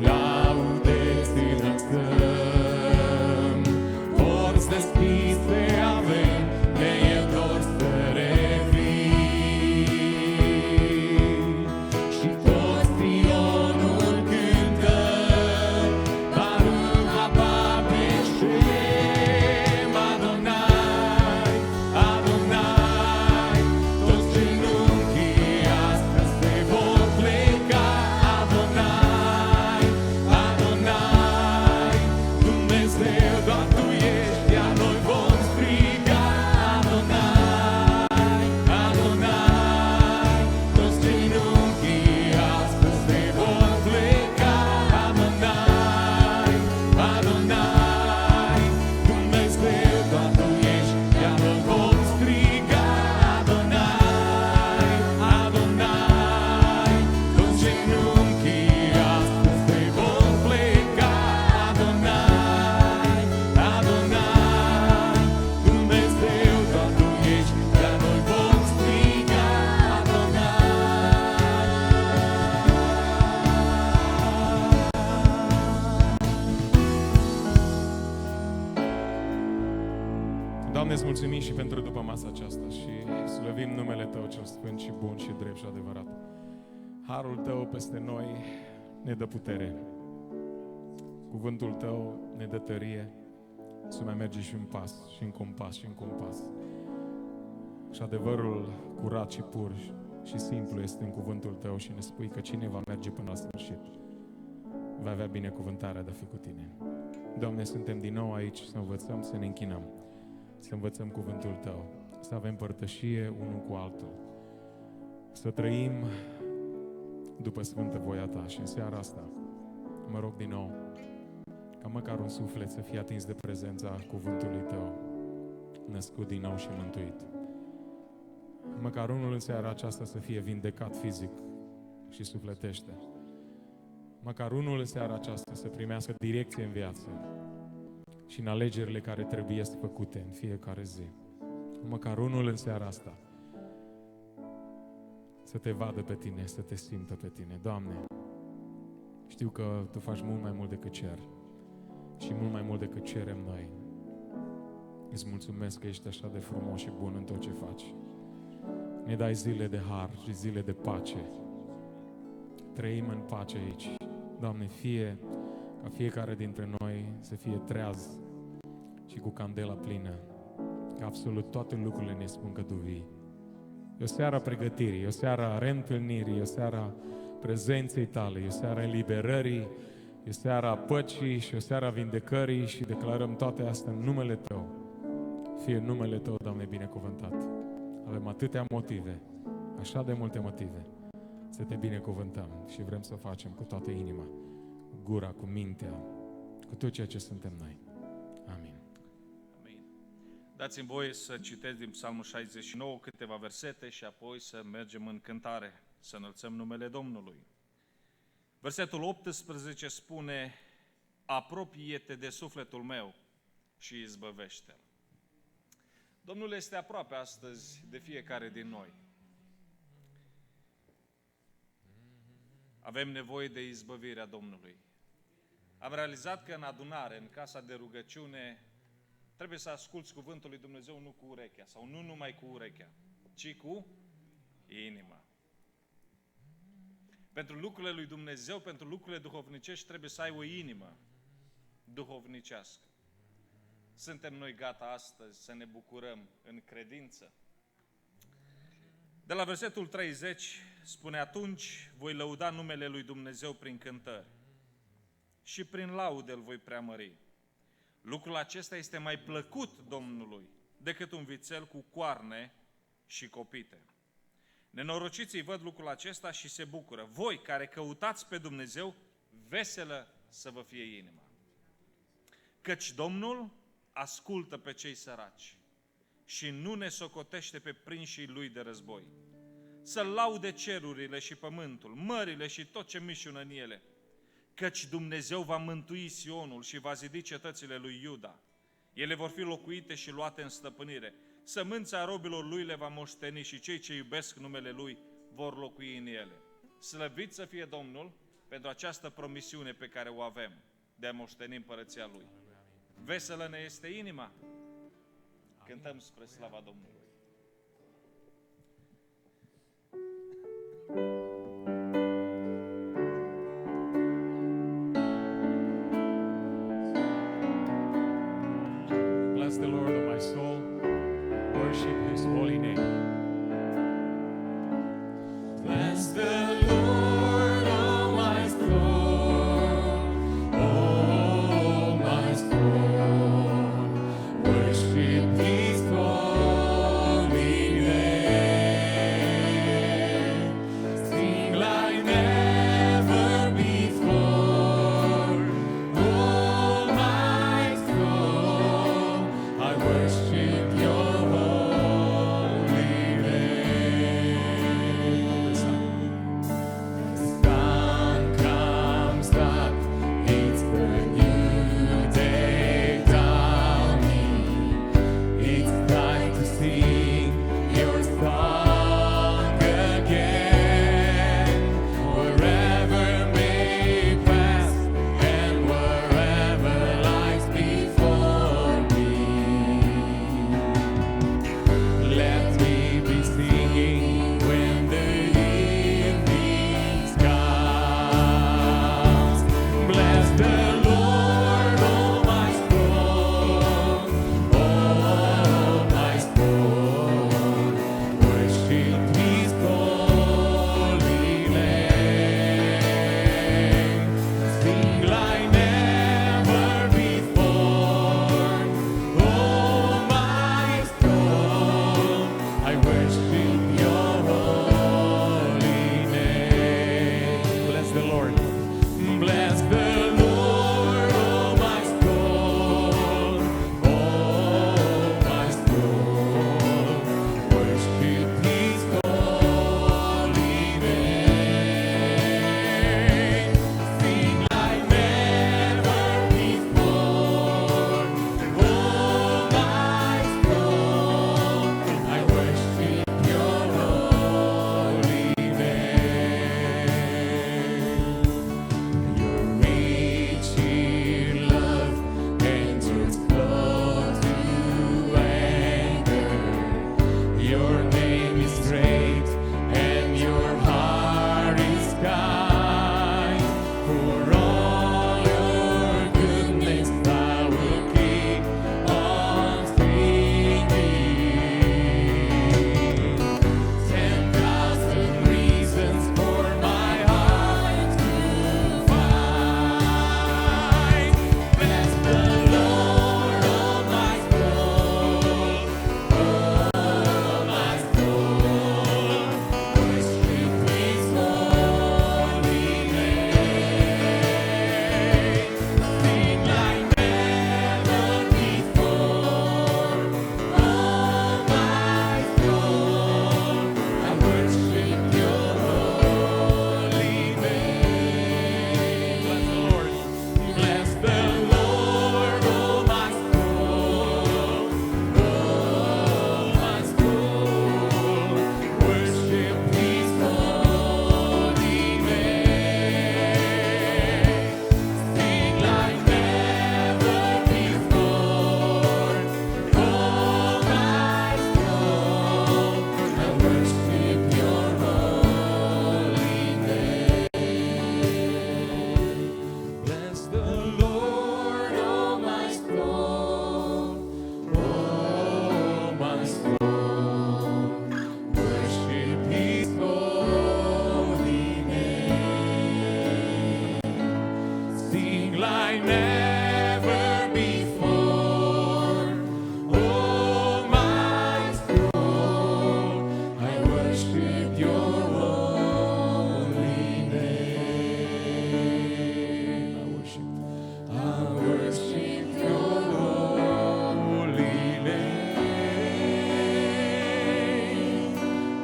laude ți înălțăm. Porți deschise avem, ne e dor să revii. Și tot Sionul cântă, Baruch haba Beshem Adonai, Adonai. Toți genunchii astăzi se vor pleca. Adonai, Adonai, Dumnezeu, doar Tu ești, iar noi vom striga. Adonai, Adonai, toți genunchii astăzi se vor pleca. Adonai, Adonai, Dumnezeu, doar Tu ești, iar noi vom striga. Adonai, Adonai, toți genunchii astăzi se vor pleca. Adonai, Adonai, Dumnezeu, doar Tu ești, iar noi vom striga. Doamne, îți mulțumim și pentru după masa aceasta și slăvim numele Tău cel sfânt și bun și drept și adevărat. Harul Tău peste noi ne dă putere. Cuvântul Tău ne dă tărie să mai merge și în pas, și în compas, și în compas. Și adevărul curat și pur și simplu este în cuvântul Tău și ne spui că cine va merge până la sfârșit va avea binecuvântarea de a fi cu Tine. Doamne, suntem din nou aici să învățăm să ne închinăm, să învățăm cuvântul Tău, să avem părtășie unul cu altul, să trăim după sfântă voia Ta. Și în seara asta mă rog din nou ca măcar un suflet să fie atins de prezența cuvântului Tău, născut din nou și mântuit. Măcar unul în seara aceasta să fie vindecat fizic și sufletește. Măcar unul în seara aceasta să primească direcție în viață și în alegerile care trebuie să făcute în fiecare zi. Măcar unul în seara asta să Te vadă pe Tine, să Te simtă pe Tine. Doamne, știu că Tu faci mult mai mult decât cer și mult mai mult decât cerem noi. Îți mulțumesc că ești așa de frumos și bun în tot ce faci. Ne dai zile de har și zile de pace. Trăim în pace aici. Doamne, fie ca fiecare dintre noi să fie treaz și cu candela plină, că absolut toate lucrurile ne spun că Tu vii. E o seară a pregătirii, e o seară a reîntâlnirii, e o seară a prezenței Tale, e o seară a eliberării, e o seară a păcii și o seară a vindecării și declarăm toate astea în numele Tău. Fie numele Tău, Doamne, binecuvântat. Avem atâtea motive, așa de multe motive, să Te binecuvântăm și vrem să o facem cu toată inima, cu gura, cu mintea, cu tot ceea ce suntem noi. Amin. Amin. Dați-mi voie să citesc din Psalmul 69 câteva versete și apoi să mergem în cântare, să înălțăm numele Domnului. Versetul 18 spune: apropie-te de sufletul meu și izbăvește-l. Domnul este aproape astăzi de fiecare din noi. Avem nevoie de izbăvirea Domnului. Am realizat că în adunare, în casa de rugăciune, trebuie să asculți cuvântul lui Dumnezeu nu cu urechea, sau nu numai cu urechea, ci cu inima. Pentru lucrurile lui Dumnezeu, pentru lucrurile duhovnicești, trebuie să ai o inimă duhovnicească. Suntem noi gata astăzi să ne bucurăm în credință? De la versetul 30 spune: atunci voi lăuda numele lui Dumnezeu prin cântări și prin laude îl voi preamări. Lucrul acesta este mai plăcut Domnului decât un vițel cu coarne și copite. Nenorociții văd lucrul acesta și se bucură. Voi care căutați pe Dumnezeu, veselă să vă fie inima. Căci Domnul ascultă pe cei săraci și nu ne socotește pe prinșii Lui de război. Să laude cerurile și pământul, mările și tot ce mișună în ele, căci Dumnezeu va mântui Sionul și va zidi cetățile lui Iuda. Ele vor fi locuite și luate în stăpânire. Sămânța robilor Lui le va moșteni și cei ce iubesc numele Lui vor locui în ele. Slăvit să fie Domnul pentru această promisiune pe care o avem de a moșteni împărăția Lui. Veselă ne este inima. Cântăm spre slava Domnului. Bless the Lord, O my soul. Worship His holy name. Bless the Lord, O my soul. O my soul. Worship His holy name. Sing like never before. O my soul, I worship Your holy name. The sun comes up, it's the new day dawning. It's time to sing Your song again. Wherever may pass and wherever lies before me, let me be singing when the evening comes. Bless the Lord, O my soul. O my soul. Worship His holy name. Sing like never before. O my soul, I worship Your holy name. Bless the Lord. Bless the Lord, O my soul. O my soul. Worship His holy name. Sing like never before. O my soul, I worship Your holy name. Your rich in love enters close to anger. Your name is great and Your heart is kind. For all Your goodness I will keep on singing. 10,000 reasons for my heart to find. Bless the Lord, O my soul. O my soul. Worship His holy name. Sing like never before. O my soul, I worship Your holy name. Bless the Lord. Bless the Lord, O my soul. O my soul, worship His holy name. Sing like never before. O my soul, I worship Your holy name. Bless the Lord, O my soul. O my soul, worship His holy name. Sing like never before. O my soul, I worship Your holy name. I worship Your holy name.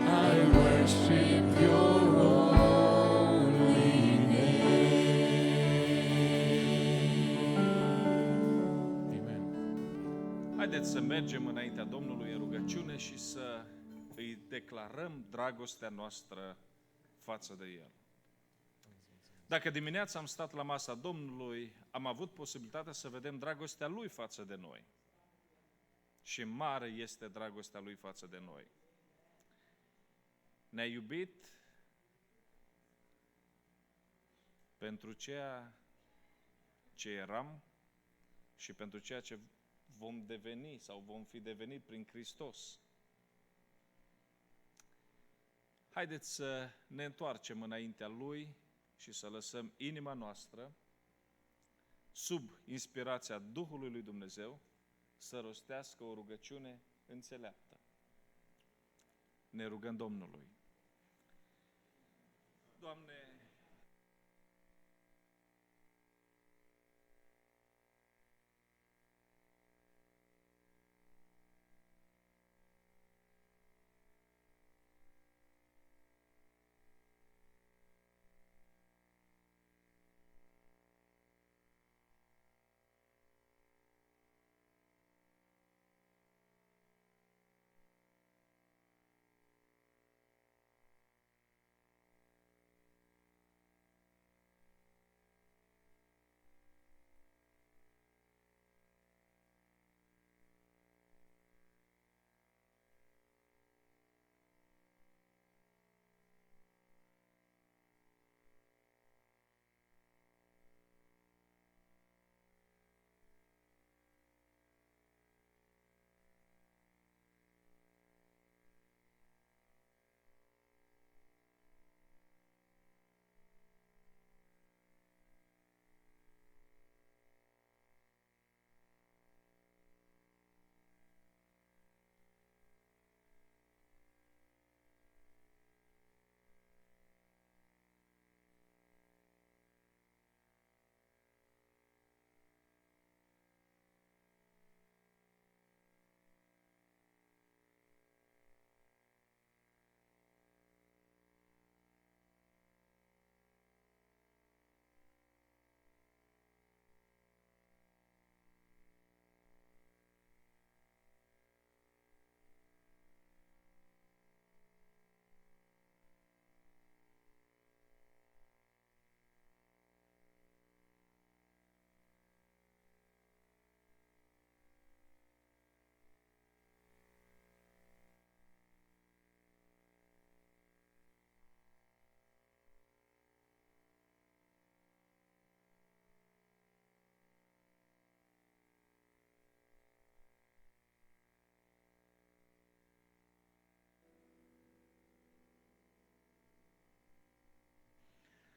I worship Your holy name. Amen. Haideți să mergem înaintea Domnului în rugăciune și să îi declarăm dragostea noastră față de El. Dacă dimineața am stat la masa Domnului, am avut posibilitatea să vedem dragostea Lui față de noi. Și mare este dragostea Lui față de noi. Ne-a iubit pentru ceea ce eram și pentru ceea ce vom deveni sau vom fi devenit prin Hristos. Haideți să ne întoarcem înaintea Lui și să lăsăm inima noastră, sub inspirația Duhului lui Dumnezeu, să rostească o rugăciune înțeleaptă. Ne rugăm Domnului. Doamne,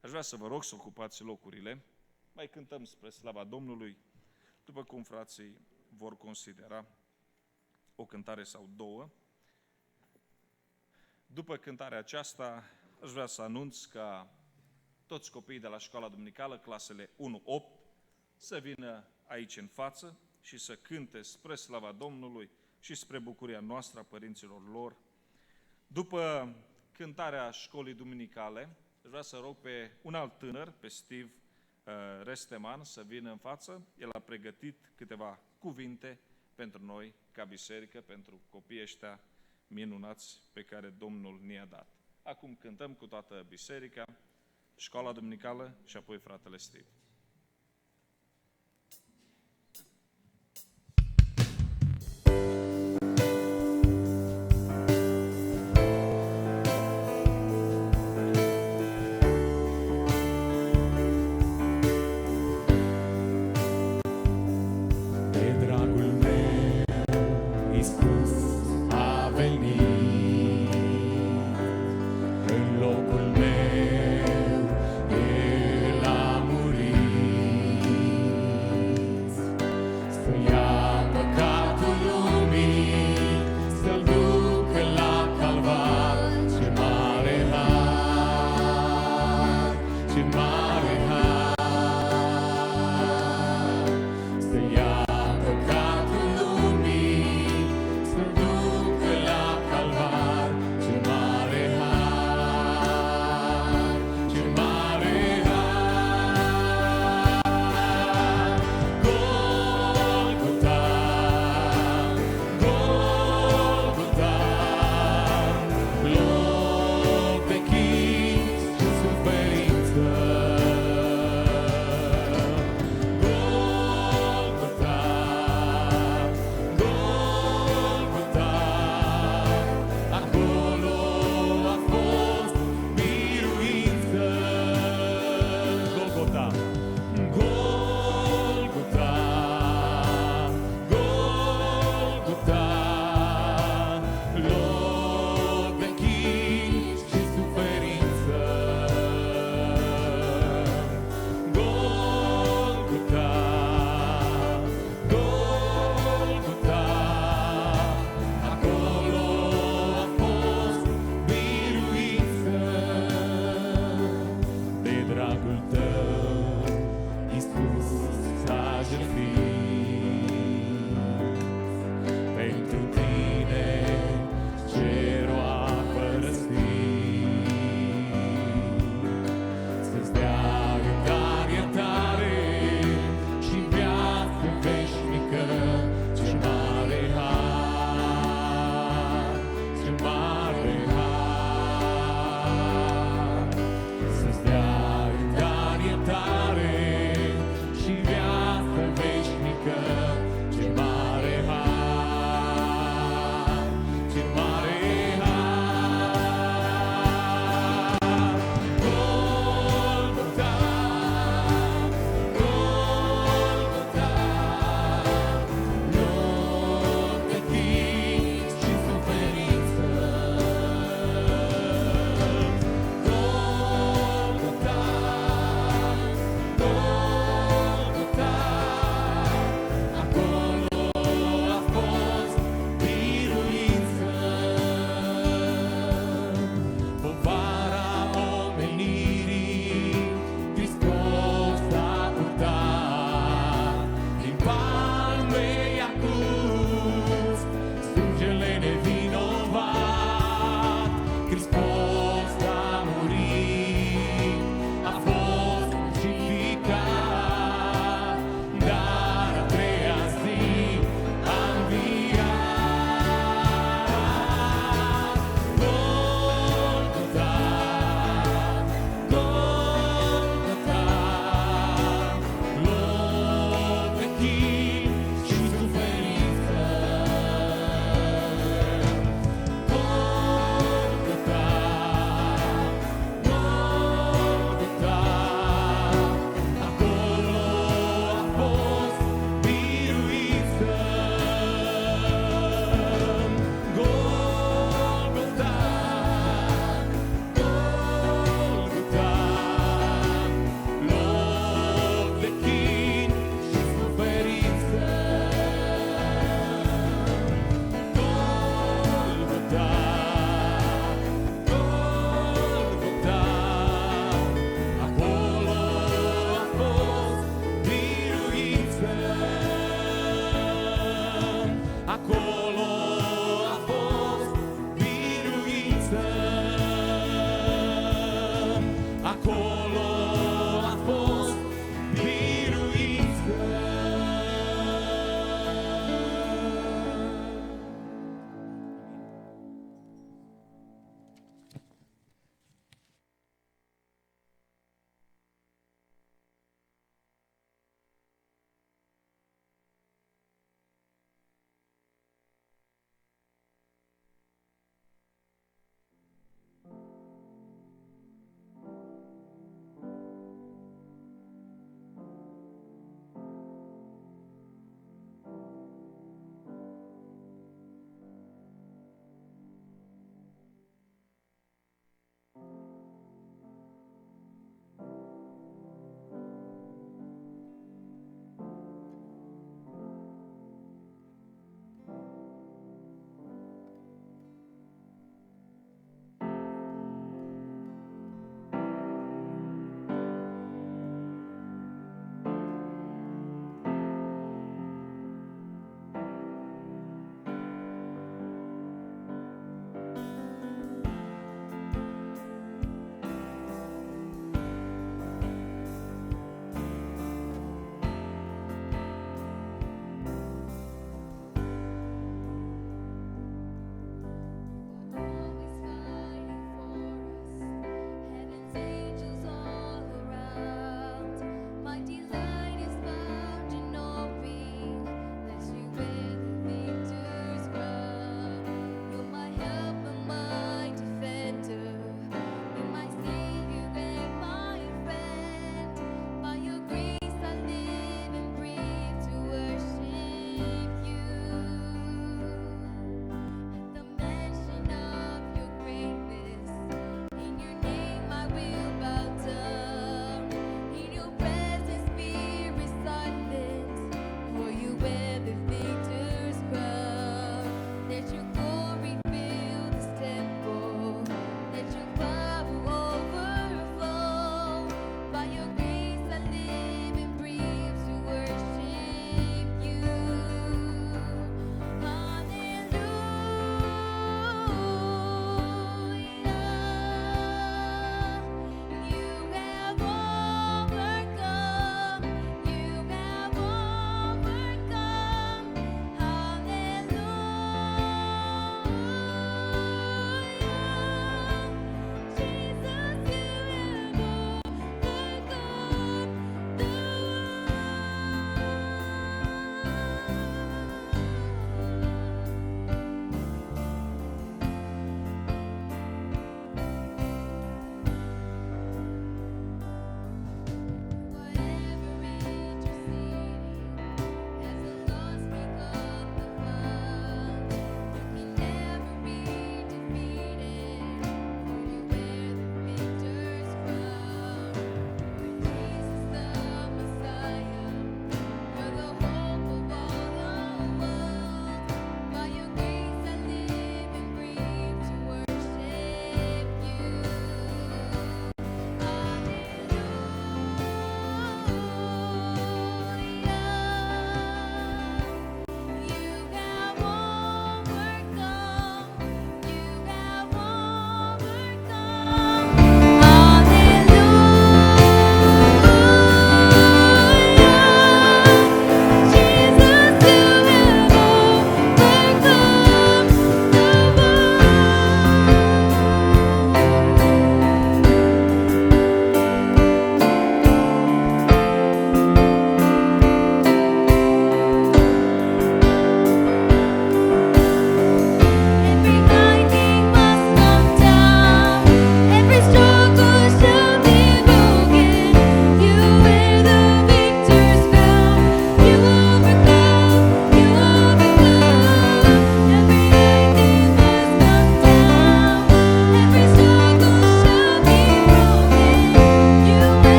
aș vrea să vă rog să ocupați locurile. Mai cântăm spre slava Domnului, după cum frații vor considera o cântare sau două. După cântarea aceasta, aș vrea să anunț ca toți copiii de la școala duminicală, clasele 1-8, să vină aici în față și să cânte spre slava Domnului și spre bucuria noastră a părinților lor. După cântarea școlii duminicale, aș vrea să rog pe un alt tânăr, pe Steve Resteman, să vină în față. El a pregătit câteva cuvinte pentru noi, ca biserică, pentru copiii ăștia minunați pe care Domnul ne-a dat. Acum cântăm cu toată biserica, școala duminicală și apoi fratele Steve. În locul meu El a murit.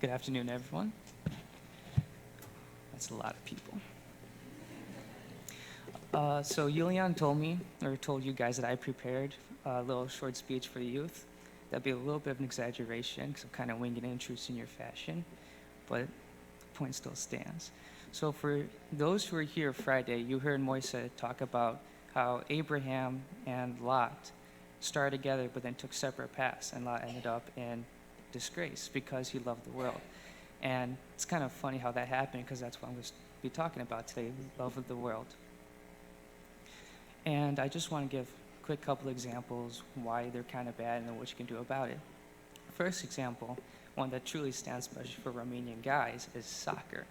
Good afternoon, everyone. That's a lot of people. So Yulian told you guys that I prepared a little short speech for the youth. That'd be a little bit of an exaggeration because I'm kind of winging it in true senior fashion, but the point still stands. So for those who were here Friday, you heard Moise talk about how Abraham and Lot started together but then took separate paths, and Lot ended up in disgrace because he loved the world. And it's kind of funny how that happened because that's what I'm going to be talking about today, love of the world. And I just want to give a quick couple examples why they're kind of bad and then what you can do about it. First example, one that truly stands especially for Romanian guys, is soccer.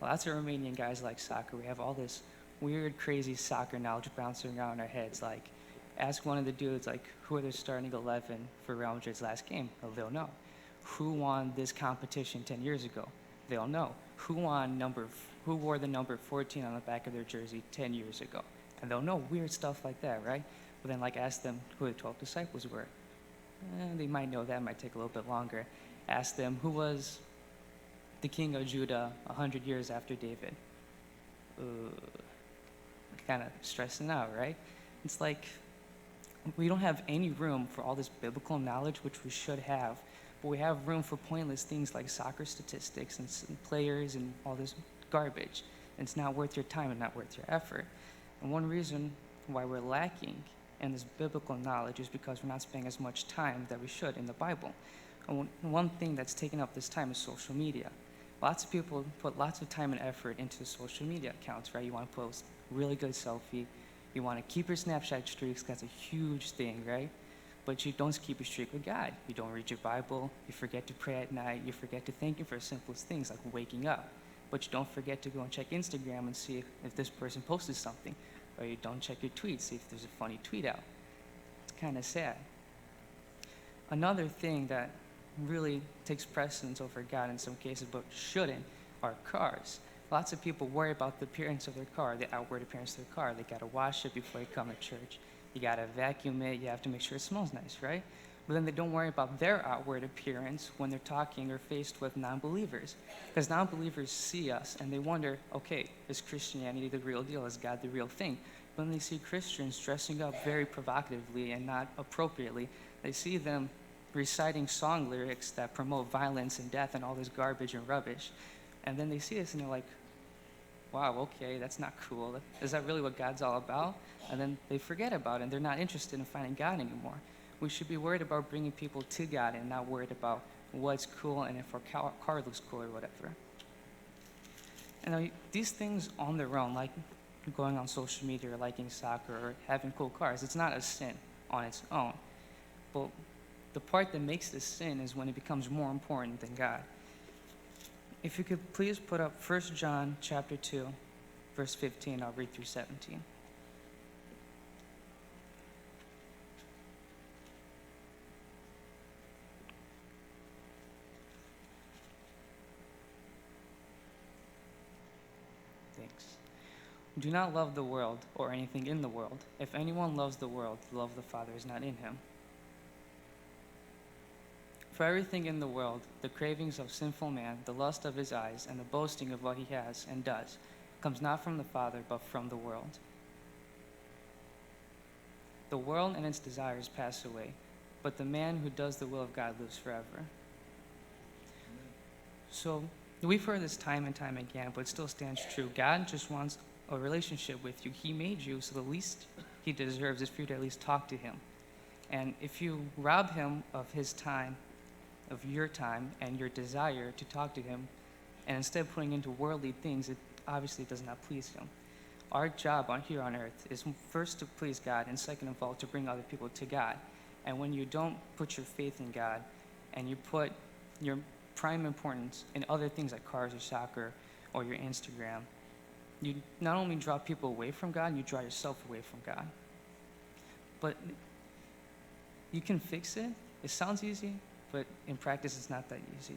Lots of Romanian guys like soccer. We have all this weird, crazy soccer knowledge bouncing around our heads. Like, ask one of the dudes, like, who are their starting 11 for Real Madrid's last game? Oh, they'll know. Who won this competition 10 years ago? They'll know. Who wore the number 14 on the back of their jersey 10 years ago? And they'll know weird stuff like that, right? But then, like, ask them who the 12 disciples were. They might know that, might take a little bit longer. Ask them who was the king of Judah 100 years after David. Kind of stressing out, right? It's like we don't have any room for all this biblical knowledge, which we should have, but we have room for pointless things like soccer statistics and players and all this garbage. And it's not worth your time and not worth your effort. And one reason why we're lacking in this biblical knowledge is because we're not spending as much time that we should in the Bible. And one thing that's taken up this time is social media. Lots of people put lots of time and effort into social media accounts, right? You want to post really good selfie. You want to keep your Snapchat streaks. That's a huge thing, right? But you don't keep a streak with God. You don't read your Bible. You forget to pray at night. You forget to thank Him for the simplest things like waking up. But you don't forget to go and check Instagram and see if this person posted something. Or you don't check your tweets, see if there's a funny tweet out. It's kind of sad. Another thing that really takes precedence over God in some cases, but shouldn't, are cars. Lots of people worry about the appearance of their car, the outward appearance of their car. They gotta wash it before you come to church. You gotta vacuum it, you have to make sure it smells nice, right? But then they don't worry about their outward appearance when they're talking or faced with non-believers. Because non-believers see us and they wonder, okay, is Christianity the real deal? Is God the real thing? But when they see Christians dressing up very provocatively and not appropriately, they see them reciting song lyrics that promote violence and death and all this garbage and rubbish. And then they see us and they're like, wow, okay, that's not cool. Is that really what God's all about? And then they forget about it and they're not interested in finding God anymore. We should be worried about bringing people to God and not worried about what's cool and if our car looks cool or whatever. And these things on their own, like going on social media or liking soccer or having cool cars, it's not a sin on its own. But the part that makes this sin is when it becomes more important than God. If you could please put up 1 John chapter 2, verse 15, I'll read through 17. Thanks. Do not love the world or anything in the world. If anyone loves the world, the love of the Father is not in him. For everything in the world, the cravings of sinful man, the lust of his eyes, and the boasting of what he has and does, comes not from the Father, but from the world. The world and its desires pass away, but the man who does the will of God lives forever. So, we've heard this time and time again, but it still stands true. God just wants a relationship with you. He made you, so the least he deserves is for you to at least talk to him. And if you rob him of his time, of your time and your desire to talk to him, and instead of putting into worldly things, it obviously does not please him. Our job here on earth is first to please God, and second of all, to bring other people to God. And when you don't put your faith in God, and you put your prime importance in other things like cars or soccer or your Instagram, you not only draw people away from God, you draw yourself away from God. But you can fix it. It sounds easy, but in practice, it's not that easy.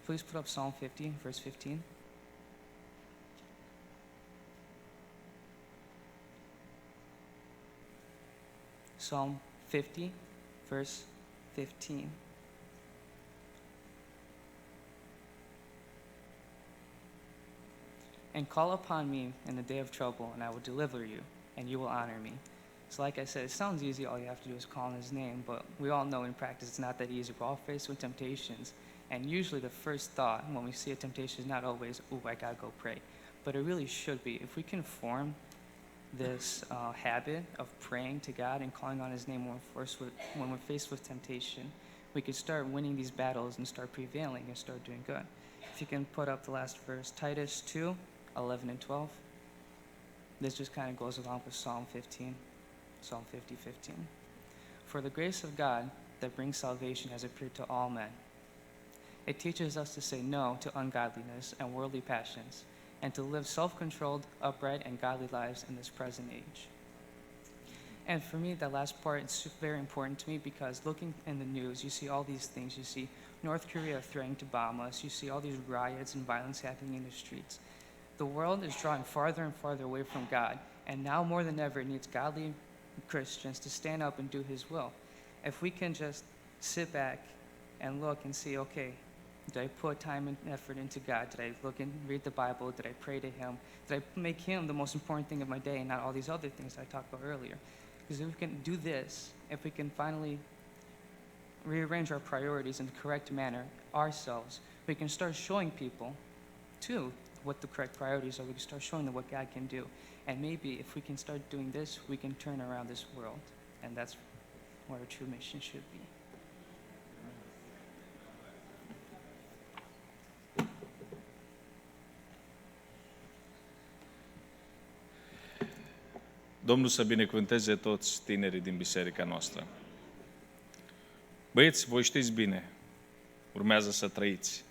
Please put up Psalm 50, verse 15. Psalm 50, verse 15. And call upon me in the day of trouble, and I will deliver you, and you will honor me. So like I said, it sounds easy. All you have to do is call on his name, but we all know in practice it's not that easy. We're all faced with temptations, and usually the first thought when we see a temptation is not always, "Ooh, I gotta go pray," but it really should be. If we can form this habit of praying to God and calling on his name when we're faced with temptation, we can start winning these battles and start prevailing and start doing good. If you can put up the last verse, Titus 2:11 and 12. This just kind of goes along with Psalm 15, Psalm 50:15. For the grace of God that brings salvation has appeared to all men. It teaches us to say no to ungodliness and worldly passions, and to live self-controlled, upright, and godly lives in this present age. And for me, that last part is very important to me because looking in the news, you see all these things. You see North Korea threatening to bomb us. You see all these riots and violence happening in the streets. The world is drawing farther and farther away from God, and now more than ever, it needs godly Christians to stand up and do his will. If we can just sit back and look and see, okay, did I put time and effort into God? Did I look and read the Bible? Did I pray to him? Did I make him the most important thing of my day and not all these other things I talked about earlier? Because if we can do this, if we can finally rearrange our priorities in the correct manner ourselves, we can start showing people, too, what the correct priorities are. We can start showing them what God can do. And maybe if we can start doing this, we can turn around this world. And that's what our true mission should be. Domnul să binecuvânteze toți tinerii din biserica noastră. Băieți, voi știți bine, urmează să trăiți.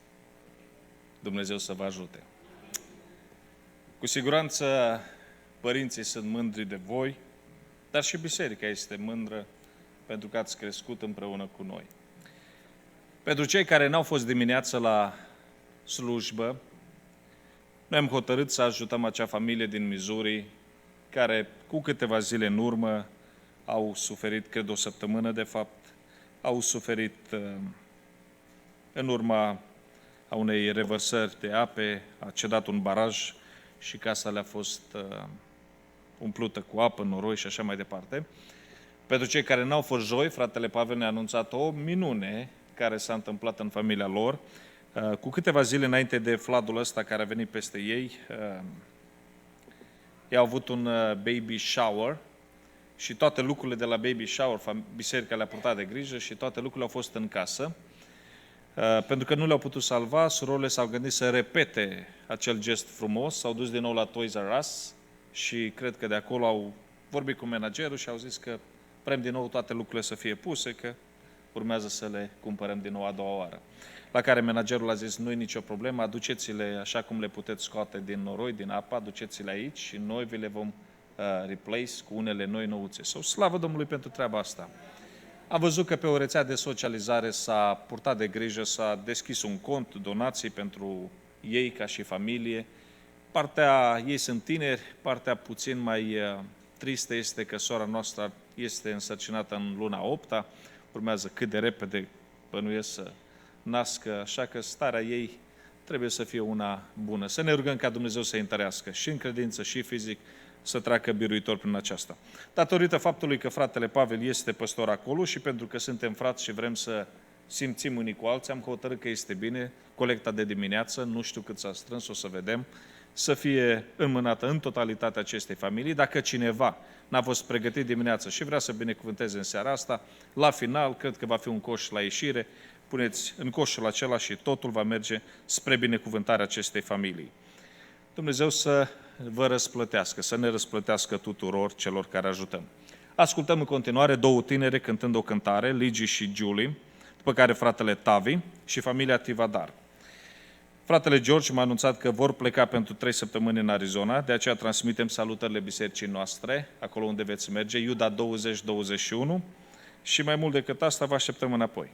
Dumnezeu să vă ajute. Cu siguranță, părinții sunt mândri de voi, dar și biserica este mândră pentru că ați crescut împreună cu noi. Pentru cei care n-au fost dimineață la slujbă, noi am hotărât să ajutăm acea familie din Missouri care cu câteva zile în urmă au suferit, cred o săptămână de fapt, au suferit în urma a unei revărsări de ape, a cedat un baraj și casa le-a fost umplută cu apă, noroi și așa mai departe. Pentru cei care n-au fost joi, fratele Pavel ne-a anunțat o minune care s-a întâmplat în familia lor. Cu câteva zile înainte de floodul ăsta care a venit peste ei, ei au avut un baby shower și toate lucrurile de la baby shower, biserica le-a purtat de grijă și toate lucrurile au fost în casă. Pentru că nu le-au putut salva, surorile s-au gândit să repete acel gest frumos, s-au dus din nou la Toys R Us și cred că de acolo au vorbit cu managerul și au zis că vrem din nou toate lucrurile să fie puse, că urmează să le cumpărăm din nou a doua oară. La care managerul a zis, nu e nicio problemă, aduceți-le așa cum le puteți scoate din noroi, din apă, aduceți-le aici și noi vi le vom replace cu unele noi nouțe. Sau slavă Domnului pentru treaba asta. Am văzut că pe o rețea de socializare s-a purtat de grijă, s-a deschis un cont, donații pentru ei ca și familie. Partea, ei sunt tineri, partea puțin mai tristă este că sora noastră este însărcinată în luna 8-a, urmează cât de repede bănuiesc să nască, așa că starea ei trebuie să fie una bună. Să ne rugăm ca Dumnezeu să-i întărească și în credință și fizic, să treacă biruitor prin aceasta. Datorită faptului că fratele Pavel este păstor acolo și pentru că suntem frați și vrem să simțim unii cu alții, am hotărât că este bine colecta de dimineață, nu știu cât s-a strâns, o să vedem, să fie înmânată în totalitatea acestei familii. Dacă cineva n-a fost pregătit dimineață și vrea să binecuvânteze în seara asta, la final, cred că va fi un coș la ieșire, puneți în coșul acela și totul va merge spre binecuvântarea acestei familii. Dumnezeu să vă răsplătească, să ne răsplătească tuturor celor care ajutăm. Ascultăm în continuare două tinere cântând o cântare, Ligi și Julie, după care fratele Tavi și familia Tivadar. Fratele George m-a anunțat că vor pleca pentru 3 săptămâni în Arizona, de aceea transmitem salutările bisericii noastre, acolo unde veți merge, Iuda 20-21, și mai mult decât asta vă așteptăm înapoi.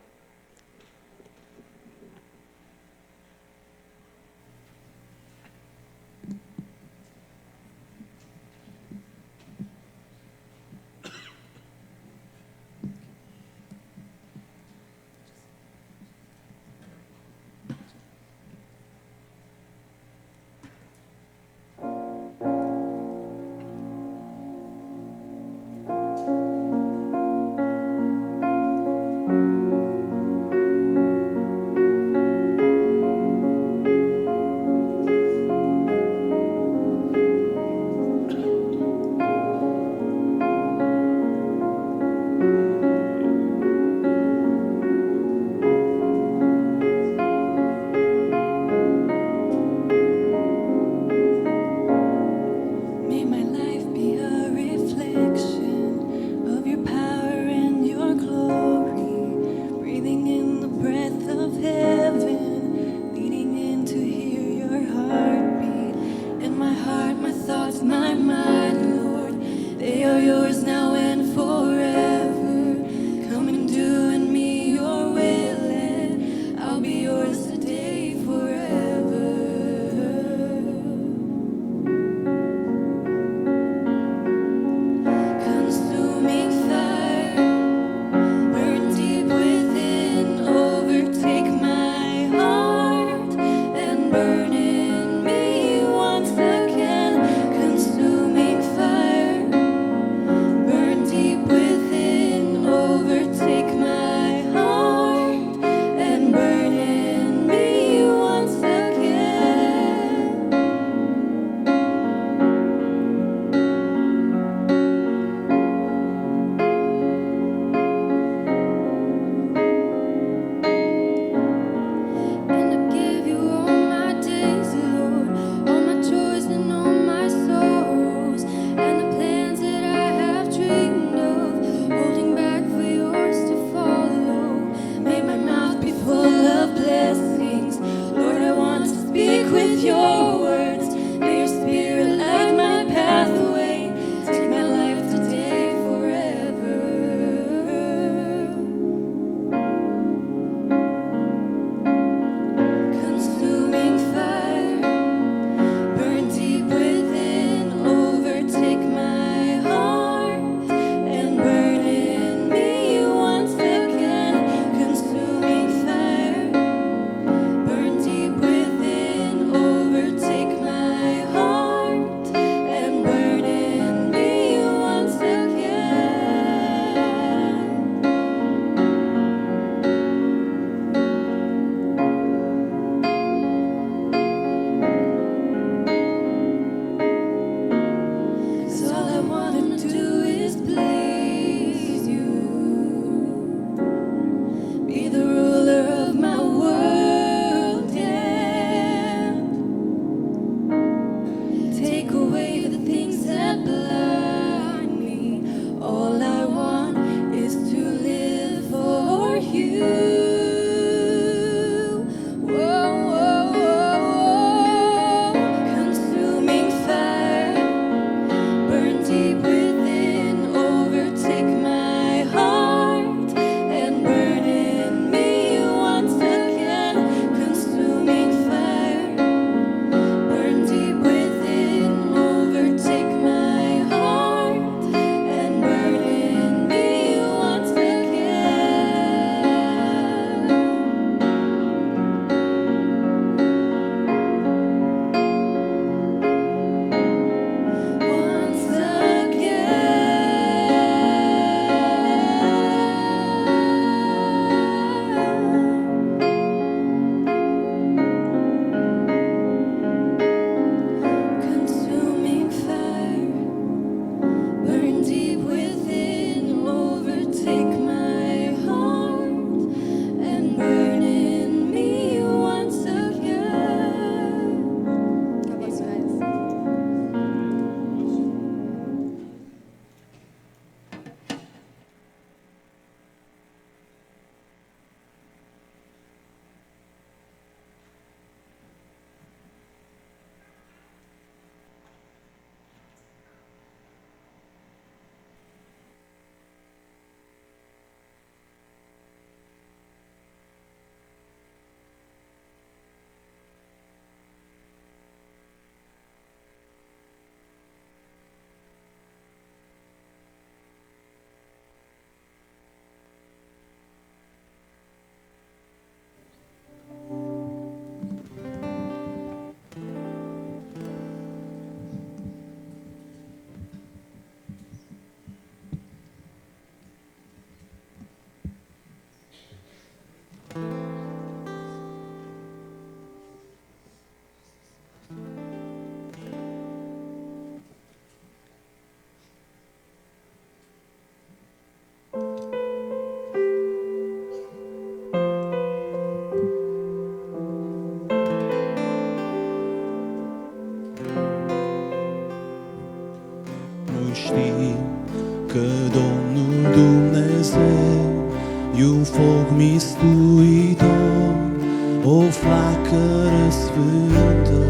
o flacără sfântă,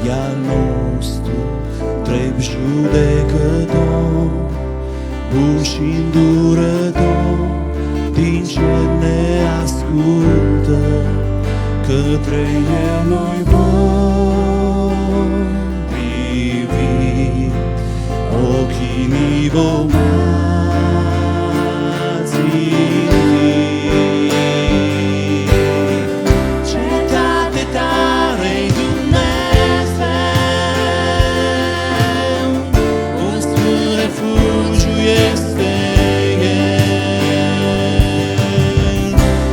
iar nostru drept judecător, bun și îndurător, din cer ne ascultă, către El noi vom privi, ochii ni vom cetate tare-i Dumnezeu, un sfânt refugiu este El.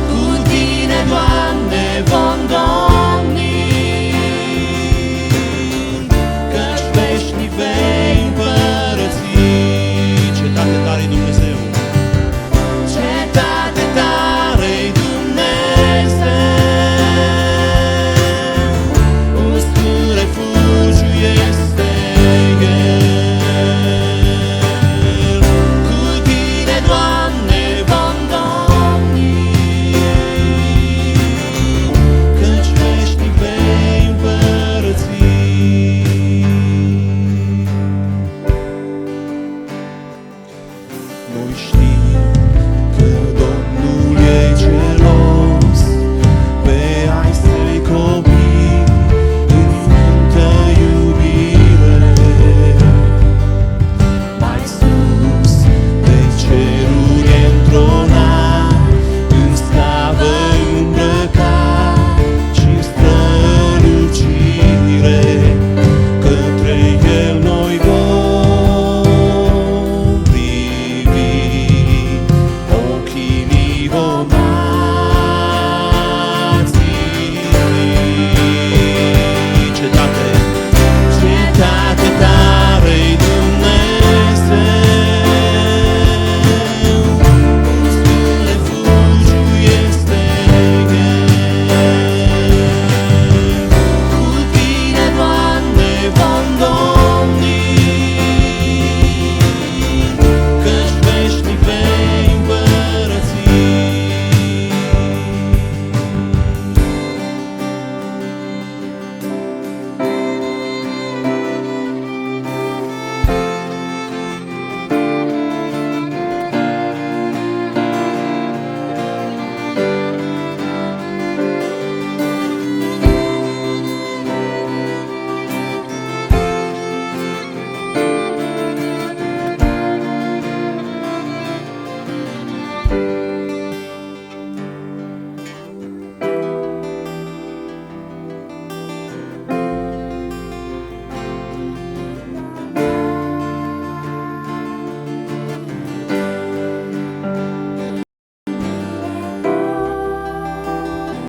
Cu Tine, Doamne, vom domni, căci veșnic vei împărăți. Cetate tare-i Dumnezeu, cetate tare-i Dumnezeu, un sfânt refugiu este El. Cu Tine, Doamne, vom domni, căci veșnic vei împărăți. Noi știm că Domnul e gelos pe ai Săi copii în sfântă iubire. Mai sus pe ceruri e întronat, în slavă îmbrăcat și-n strălucire, către El noi vom privi, ochii ni vom